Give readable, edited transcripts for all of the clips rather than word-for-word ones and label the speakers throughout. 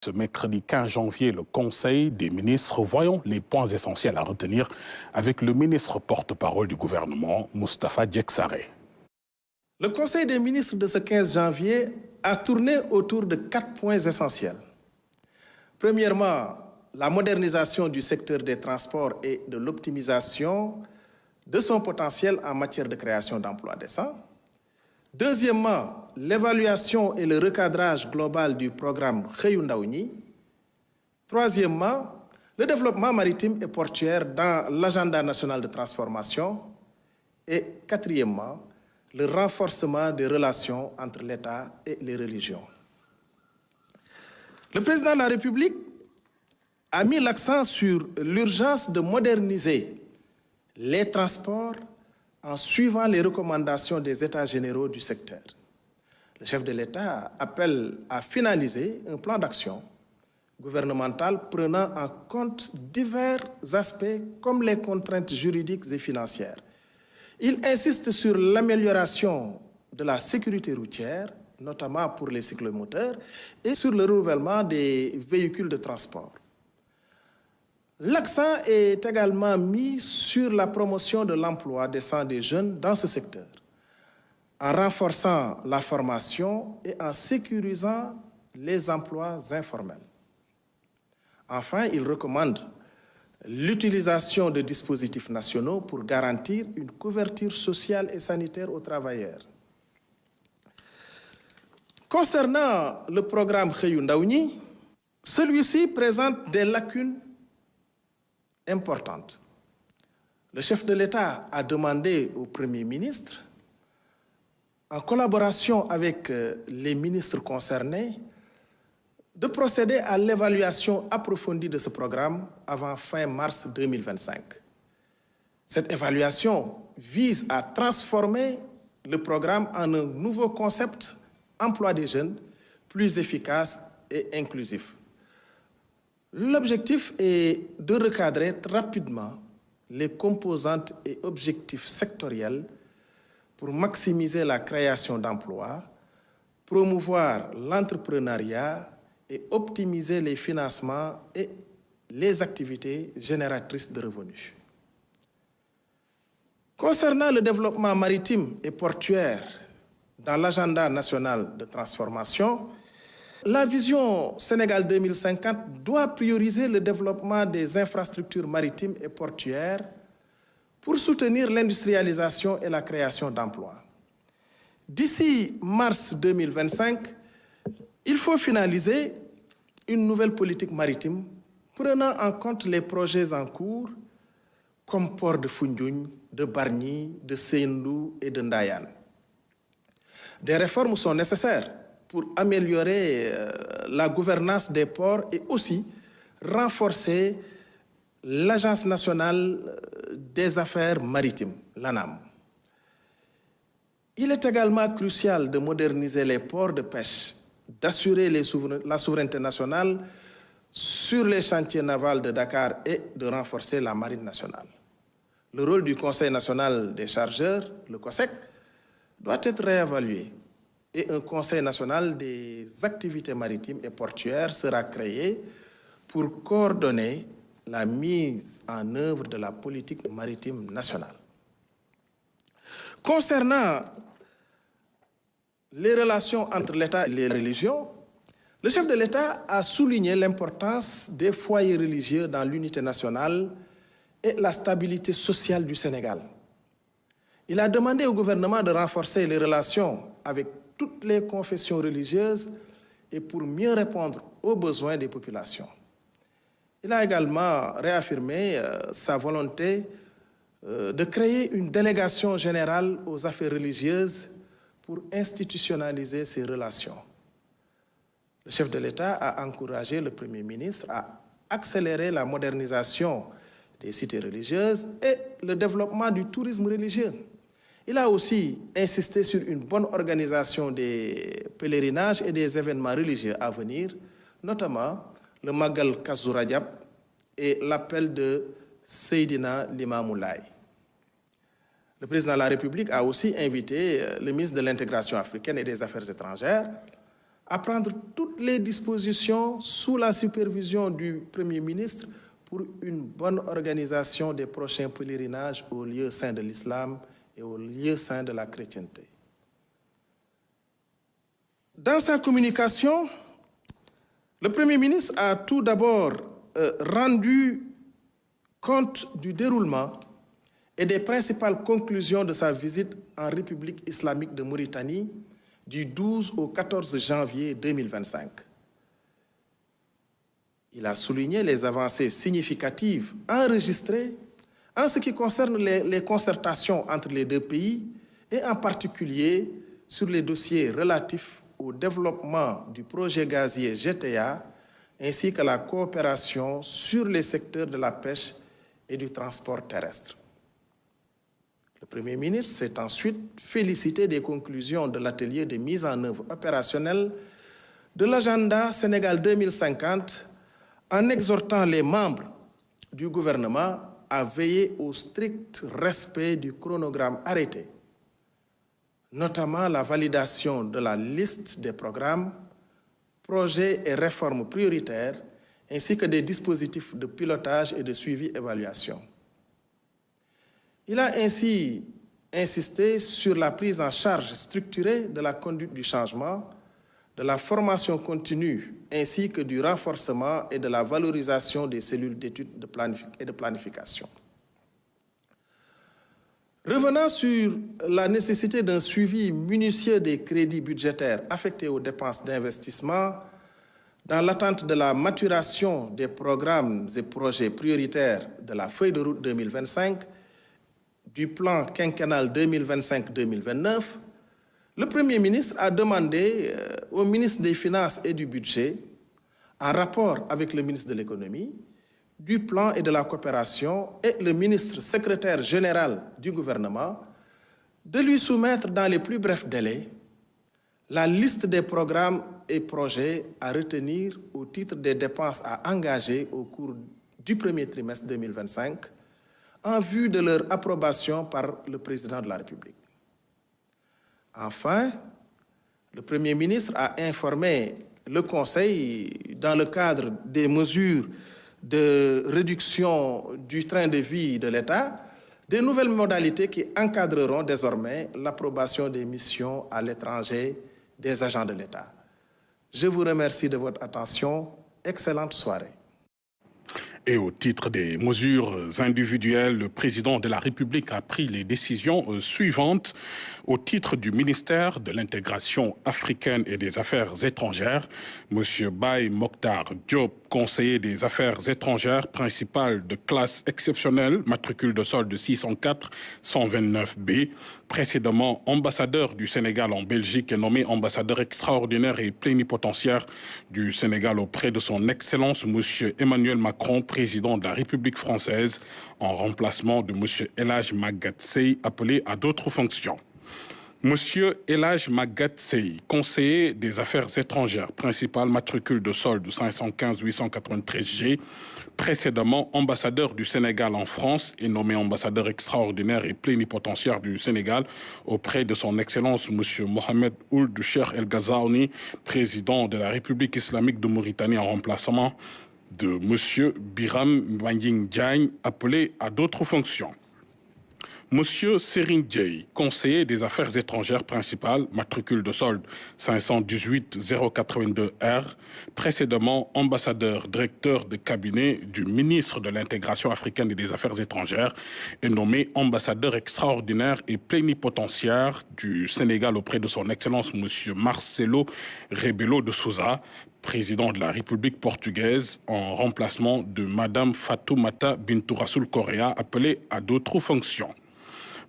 Speaker 1: Ce mercredi 15 janvier, le Conseil des ministres, voyons les points essentiels à retenir avec le ministre porte-parole du gouvernement, Moustapha Diacksaré.
Speaker 2: Le Conseil des ministres de ce 15 janvier a tourné autour de 4 points essentiels. Premièrement, la modernisation du secteur des transports et de l'optimisation de son potentiel en matière de création d'emplois décents. Deuxièmement, l'évaluation et le recadrage global du programme Xëyu Ndaw ñi. Troisièmement, le développement maritime et portuaire dans l'agenda national de transformation. Et quatrièmement, le renforcement des relations entre l'État et les religions. Le président de la République a mis l'accent sur l'urgence de moderniser les transports en suivant les recommandations des États généraux du secteur. Le chef de l'État appelle à finaliser un plan d'action gouvernemental prenant en compte divers aspects comme les contraintes juridiques et financières. Il insiste sur l'amélioration de la sécurité routière, notamment pour les cyclomoteurs, et sur le renouvellement des véhicules de transport. L'accent est également mis sur la promotion de l'emploi décent des jeunes dans ce secteur, en renforçant la formation et en sécurisant les emplois informels. Enfin, il recommande l'utilisation de dispositifs nationaux pour garantir une couverture sociale et sanitaire aux travailleurs. Concernant le programme Xëyu Ndaw ñi, celui-ci présente des lacunes importantes. Le chef de l'État a demandé au Premier ministre, en collaboration avec les ministres concernés, de procéder à l'évaluation approfondie de ce programme avant fin mars 2025. Cette évaluation vise à transformer le programme en un nouveau concept emploi des jeunes plus efficace et inclusif. L'objectif est de recadrer rapidement les composantes et objectifs sectoriels pour maximiser la création d'emplois, promouvoir l'entrepreneuriat et optimiser les financements et les activités génératrices de revenus. Concernant le développement maritime et portuaire dans l'agenda national de transformation, la vision Sénégal 2050 doit prioriser le développement des infrastructures maritimes et portuaires pour soutenir l'industrialisation et la création d'emplois. D'ici mars 2025, il faut finaliser une nouvelle politique maritime prenant en compte les projets en cours comme Port de Foundiougne, de Bargny, de Sendou et de Ndayane. Des réformes sont nécessaires pour améliorer la gouvernance des ports et aussi renforcer l'Agence nationale des affaires maritimes, l'ANAM. Il est également crucial de moderniser les ports de pêche, d'assurer la souveraineté nationale sur les chantiers navals de Dakar et de renforcer la marine nationale. Le rôle du Conseil national des chargeurs, le COSEC, doit être réévalué et un Conseil national des activités maritimes et portuaires sera créé pour coordonner la mise en œuvre de la politique maritime nationale. Concernant les relations entre l'État et les religions, le chef de l'État a souligné l'importance des foyers religieux dans l'unité nationale et la stabilité sociale du Sénégal. Il a demandé au gouvernement de renforcer les relations avec toutes les confessions religieuses et pour mieux répondre aux besoins des populations. Il a également réaffirmé sa volonté de créer une délégation générale aux affaires religieuses pour institutionnaliser ces relations. Le chef de l'État a encouragé le Premier ministre à accélérer la modernisation des cités religieuses et le développement du tourisme religieux. Il a aussi insisté sur une bonne organisation des pèlerinages et des événements religieux à venir, notamment le Magal Kazu Rajab et l'appel de Seydina Limamou Laye. Le président de la République a aussi invité le ministre de l'Intégration africaine et des Affaires étrangères à prendre toutes les dispositions sous la supervision du Premier ministre pour une bonne organisation des prochains pèlerinages aux lieux saints de l'islam et aux lieux saints de la chrétienté. Dans sa communication, le Premier ministre a tout d'abord rendu compte du déroulement et des principales conclusions de sa visite en République islamique de Mauritanie du 12 au 14 janvier 2025. Il a souligné les avancées significatives enregistrées en ce qui concerne les concertations entre les deux pays et en particulier sur les dossiers relatifs au développement du projet gazier GTA ainsi que la coopération sur les secteurs de la pêche et du transport terrestre. Le Premier ministre s'est ensuite félicité des conclusions de l'atelier de mise en œuvre opérationnelle de l'agenda Sénégal 2050 en exhortant les membres du gouvernement à veiller au strict respect du chronogramme arrêté, notamment la validation de la liste des programmes, projets et réformes prioritaires, ainsi que des dispositifs de pilotage et de suivi-évaluation. Il a ainsi insisté sur la prise en charge structurée de la conduite du changement, de la formation continue, ainsi que du renforcement et de la valorisation des cellules d'études et de planification. Revenant sur la nécessité d'un suivi minutieux des crédits budgétaires affectés aux dépenses d'investissement, dans l'attente de la maturation des programmes et projets prioritaires de la feuille de route 2025, du plan quinquennal 2025-2029, le Premier ministre a demandé au ministre des Finances et du Budget, en rapport avec le ministre de l'Économie, du Plan et de la Coopération et le ministre secrétaire général du gouvernement, de lui soumettre dans les plus brefs délais la liste des programmes et projets à retenir au titre des dépenses à engager au cours du premier trimestre 2025 en vue de leur approbation par le président de la République. Enfin, le Premier ministre a informé le Conseil, dans le cadre des mesures de réduction du train de vie de l'État, des nouvelles modalités qui encadreront désormais l'approbation des missions à l'étranger des agents de l'État. Je vous remercie de votre attention. Excellente soirée.
Speaker 1: Et au titre des mesures individuelles, le président de la République a pris les décisions suivantes. Au titre du ministère de l'Intégration africaine et des Affaires étrangères, M. Baye Mokhtar Diop, conseiller des Affaires étrangères, principal de classe exceptionnelle, matricule de solde 604-129B, précédemment ambassadeur du Sénégal en Belgique et nommé ambassadeur extraordinaire et plénipotentiaire du Sénégal auprès de son Excellence M. Emmanuel Macron, président de la République française, en remplacement de M. El Hadj Magatte Seye, appelé à d'autres fonctions. Monsieur El Hadj Magatte Seye, conseiller des Affaires étrangères, principal matricule de solde 515-893G, précédemment ambassadeur du Sénégal en France et nommé ambassadeur extraordinaire et plénipotentiaire du Sénégal auprès de son Excellence Monsieur Mohamed Ould Cheikh El Ghazouani, président de la République islamique de Mauritanie en remplacement de Monsieur Biram Mbagnick Diagne, appelé à d'autres fonctions. Monsieur Serigne Dieye, conseiller des Affaires étrangères principales, matricule de solde 518-082R, précédemment ambassadeur, directeur de cabinet du ministre de l'Intégration africaine et des Affaires étrangères, et nommé ambassadeur extraordinaire et plénipotentiaire du Sénégal auprès de son Excellence Monsieur Marcelo Rebelo de Sousa, président de la République portugaise, en remplacement de Madame Fatoumata Bintou Rassoul Correa, appelée à d'autres fonctions.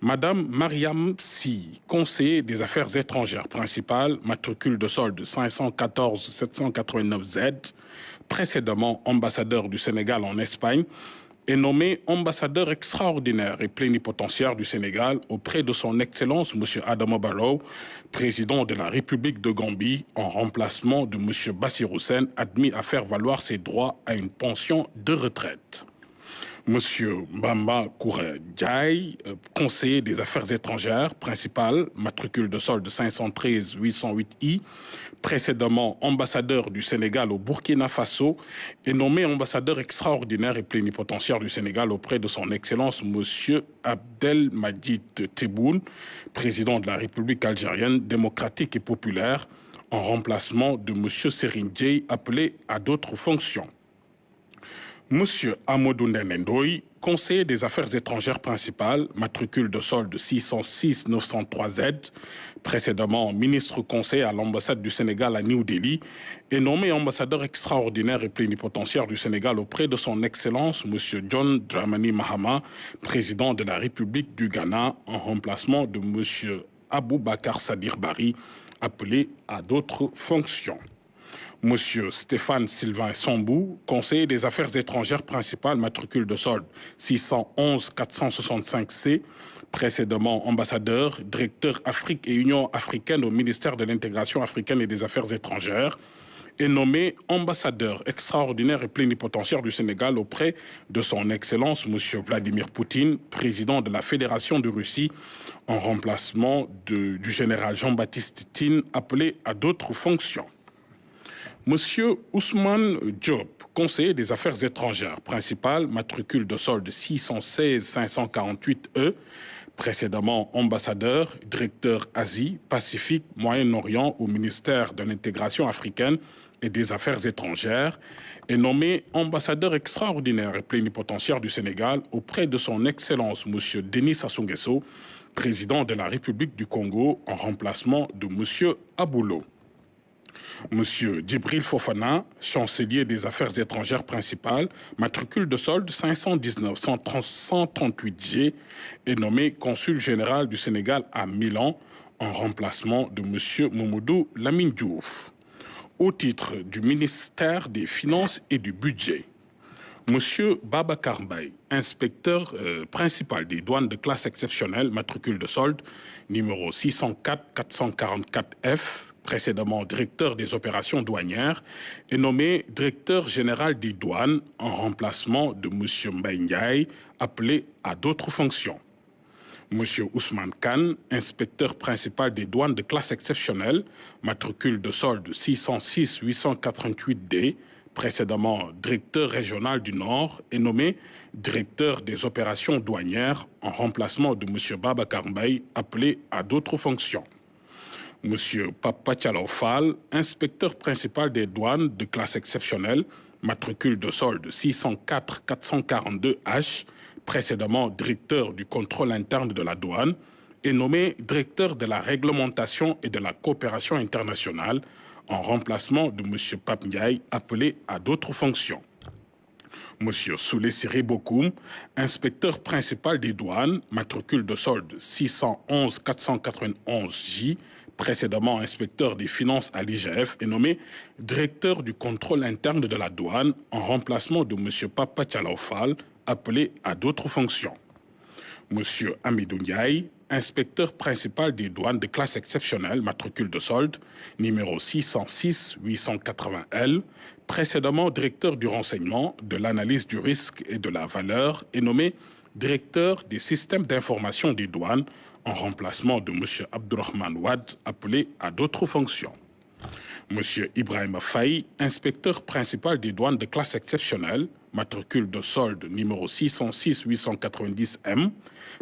Speaker 1: Madame Mariam Sy, conseiller des Affaires étrangères principales, matricule de solde 514-789Z, précédemment ambassadeur du Sénégal en Espagne, est nommé ambassadeur extraordinaire et plénipotentiaire du Sénégal auprès de son Excellence M. Adama Barrow, président de la République de Gambie, en remplacement de M. Bassirou Sène, admis à faire valoir ses droits à une pension de retraite. Monsieur Mbamba Koura-Diaye, conseiller des affaires étrangères, principal, matricule de solde 513 808I, précédemment ambassadeur du Sénégal au Burkina Faso, est nommé ambassadeur extraordinaire et plénipotentiaire du Sénégal auprès de son Excellence Monsieur Abdelmadjid Tebboune, président de la République algérienne démocratique et populaire, en remplacement de Monsieur Serigne Dieye, appelé à d'autres fonctions. Monsieur Amadou Nenendoy, conseiller des affaires étrangères principales, matricule de solde 606 903Z, précédemment ministre conseiller à l'ambassade du Sénégal à New Delhi, est nommé ambassadeur extraordinaire et plénipotentiaire du Sénégal auprès de son Excellence Monsieur John Dramani Mahama, président de la République du Ghana, en remplacement de Monsieur Aboubakar Sadir Bari, appelé à d'autres fonctions. Monsieur Stéphane Sylvain Sambou, conseiller des affaires étrangères principales, matricule de solde 611 465C, précédemment ambassadeur, directeur Afrique et Union africaine au ministère de l'intégration africaine et des affaires étrangères, est nommé ambassadeur extraordinaire et plénipotentiaire du Sénégal auprès de son Excellence Monsieur Vladimir Poutine, président de la Fédération de Russie, en remplacement du général Jean-Baptiste Tine, appelé à d'autres fonctions. Monsieur Ousmane Diop, conseiller des affaires étrangères, principal, matricule de solde 616 548E, précédemment ambassadeur, directeur Asie, Pacifique, Moyen-Orient au ministère de l'intégration africaine et des affaires étrangères, est nommé ambassadeur extraordinaire et plénipotentiaire du Sénégal auprès de son Excellence Monsieur Denis Sassou Nguesso, président de la République du Congo, en remplacement de Monsieur Aboulo. Monsieur Djibril Fofana, chancelier des affaires étrangères principales, matricule de solde 519 138G, est nommé consul général du Sénégal à Milan, en remplacement de Monsieur Mamadou Lamine Diouf. Au titre du ministère des Finances et du Budget, Monsieur Babacar Mbaye, inspecteur principal des douanes de classe exceptionnelle, matricule de solde numéro 604 444F, précédemment directeur des opérations douanières, est nommé directeur général des douanes en remplacement de Monsieur Mbaye Ndiaye, appelé à d'autres fonctions. Monsieur Ousmane Kane, inspecteur principal des douanes de classe exceptionnelle, matricule de solde 606 888D, précédemment directeur régional du Nord, est nommé directeur des opérations douanières en remplacement de M. Babacar Mbaye, appelé à d'autres fonctions. M. Papa Fall, inspecteur principal des douanes de classe exceptionnelle, matricule de solde 604 442H, précédemment directeur du contrôle interne de la douane, est nommé directeur de la réglementation et de la coopération internationale, en remplacement de M. Pape Ndiaye, appelé à d'autres fonctions. M. Soulé Siré Bokoum, inspecteur principal des douanes, matricule de solde 611 491J, précédemment inspecteur des finances à l'IGF, est nommé directeur du contrôle interne de la douane, en remplacement de M. Papa Fall, appelé à d'autres fonctions. M. Amidou Ndiaye, inspecteur principal des douanes de classe exceptionnelle, matricule de solde, numéro 606 880L, précédemment directeur du renseignement, de l'analyse du risque et de la valeur, est nommé directeur des systèmes d'information des douanes, en remplacement de M. Abdourahmane Wad, appelé à d'autres fonctions. M. Ibrahim Faye, inspecteur principal des douanes de classe exceptionnelle, matricule de solde numéro 606 890M,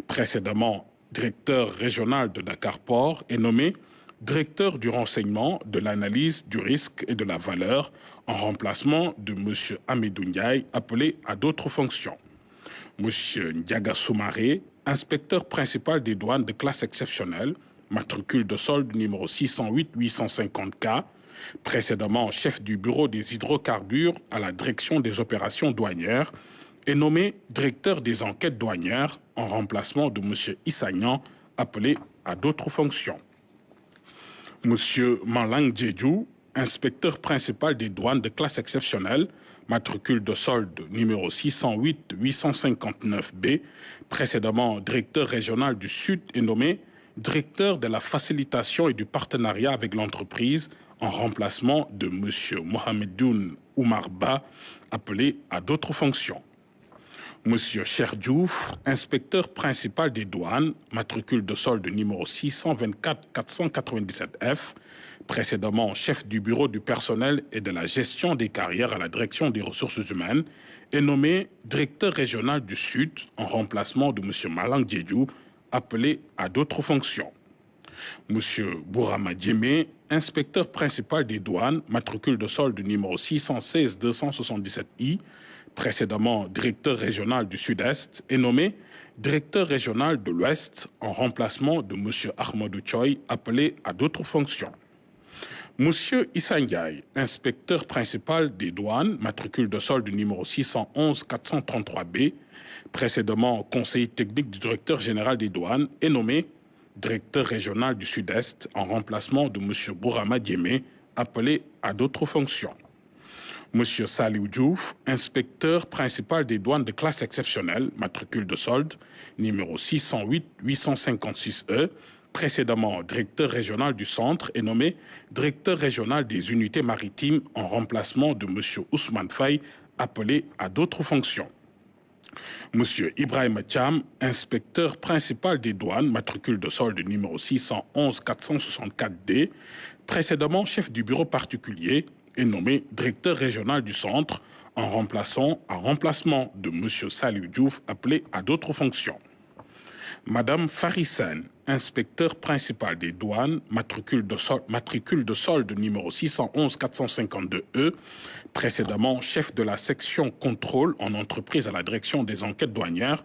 Speaker 1: précédemment directeur régional de Dakar Port, est nommé directeur du renseignement, de l'analyse du risque et de la valeur, en remplacement de M. Amidou Ndiaye, appelé à d'autres fonctions. M. Ndiaga Soumaré, inspecteur principal des douanes de classe exceptionnelle, matricule de solde numéro 608 850K, précédemment chef du bureau des hydrocarbures à la direction des opérations douanières, est nommé directeur des enquêtes douanières en remplacement de M. Issagnan, appelé à d'autres fonctions. M. Malang Djedjou, inspecteur principal des douanes de classe exceptionnelle, matricule de solde numéro 608 859B, précédemment directeur régional du Sud, est nommé directeur de la facilitation et du partenariat avec l'entreprise en remplacement de M. Mohamedoun Oumarba, appelé à d'autres fonctions. Monsieur Cheikh Diouf, inspecteur principal des douanes, matricule de solde numéro 624 497 F, précédemment chef du bureau du personnel et de la gestion des carrières à la direction des ressources humaines, est nommé directeur régional du Sud en remplacement de monsieur Malang Diédiou, appelé à d'autres fonctions. Monsieur Bourama Diémé, inspecteur principal des douanes, matricule de solde numéro 616 277 I, précédemment directeur régional du Sud-Est, est nommé directeur régional de l'Ouest en remplacement de M. Ahmadou Choy, appelé à d'autres fonctions. M. Issa Ndiaye, inspecteur principal des douanes, matricule de solde numéro 611 433 B, précédemment conseiller technique du directeur général des douanes, est nommé directeur régional du Sud-Est en remplacement de M. Bourama Diémé, appelé à d'autres fonctions. M. Saliou Diouf, inspecteur principal des douanes de classe exceptionnelle, matricule de solde, numéro 608 856 E, précédemment directeur régional du centre, est nommé directeur régional des unités maritimes en remplacement de M. Ousmane Faye, appelé à d'autres fonctions. M. Ibrahim Thiam, inspecteur principal des douanes, matricule de solde numéro 611 464 D, précédemment chef du bureau particulier, est nommé directeur régional du centre en remplacement de M. Saliou Diouf, appelé à d'autres fonctions. Madame Farisen, inspecteur principal des douanes, matricule de solde numéro 611 452 E, précédemment chef de la section contrôle en entreprise à la direction des enquêtes douanières,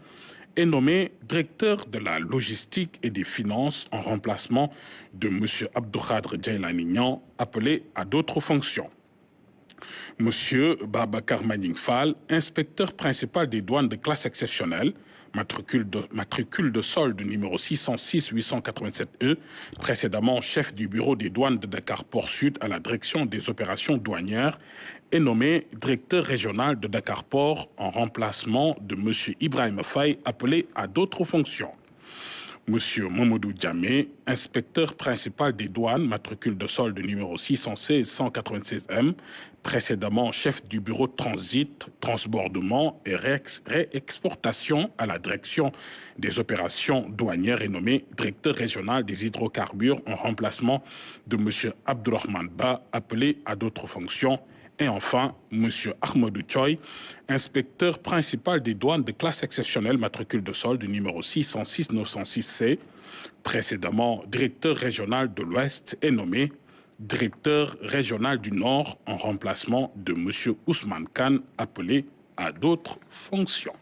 Speaker 1: est nommé directeur de la logistique et des finances en remplacement de M. Abdoukhadre Djaïlanignan, appelé à d'autres fonctions. Monsieur Babacar Manning Fall, inspecteur principal des douanes de classe exceptionnelle, matricule de solde numéro 606 887 E, précédemment chef du bureau des douanes de Dakar Port Sud à la direction des opérations douanières, est nommé directeur régional de Dakar Port en remplacement de M. Ibrahim Faye, appelé à d'autres fonctions. Monsieur Mamadou Diamé, inspecteur principal des douanes, matricule de solde numéro 616 196 M, précédemment chef du bureau de transit, transbordement et réexportation à la direction des opérations douanières, est nommé directeur régional des hydrocarbures en remplacement de M. Abdourahmane Ba, appelé à d'autres fonctions. Et enfin, M. Ahmadou Choy, inspecteur principal des douanes de classe exceptionnelle, matricule de solde numéro 606 906 C, précédemment directeur régional de l'Ouest, est nommé directeur régional du Nord en remplacement de M. Ousmane Khan, appelé à d'autres fonctions.